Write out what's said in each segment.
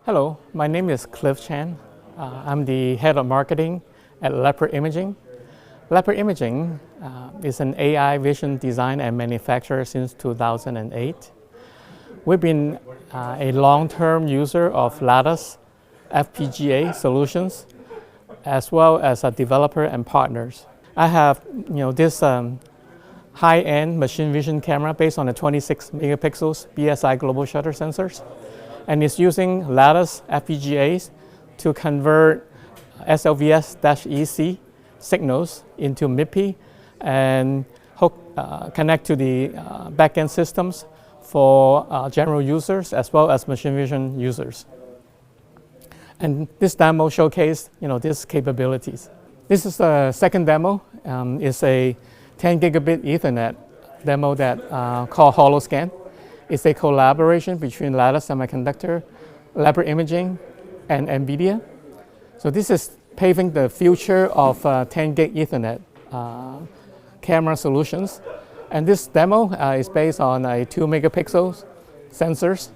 Hello, my name is Cliff Chan. I'm the head of marketing at Leopard Imaging. Leopard Imaging is an AI vision design and manufacturer since 2008. We've been a long-term user of Lattice FPGA solutions, as well as a developer and partners. I have this high-end machine vision camera based on the 26 megapixels BSI global shutter sensors, and it's using Lattice FPGAs to convert SLVS-EC signals into MIPI and connect to the back-end systems for general users as well as machine vision users. And this demo showcased these capabilities. This is the second demo. It's a 10 gigabit Ethernet demo that called Holoscan. It's a collaboration between Lattice Semiconductor, Leopard Imaging, and NVIDIA. So this is paving the future of 10 gig Ethernet camera solutions. And this demo is based on a 2 megapixel sensors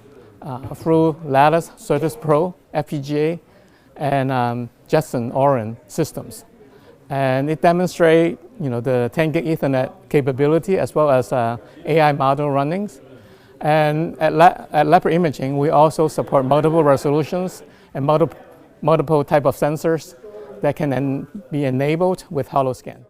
through Lattice CertusPro FPGA and Jetson Orin systems. And it demonstrates the 10 gig Ethernet capability as well as AI model runnings. And at Leopard Imaging, we also support multiple resolutions and multiple type of sensors that can be enabled with Holoscan.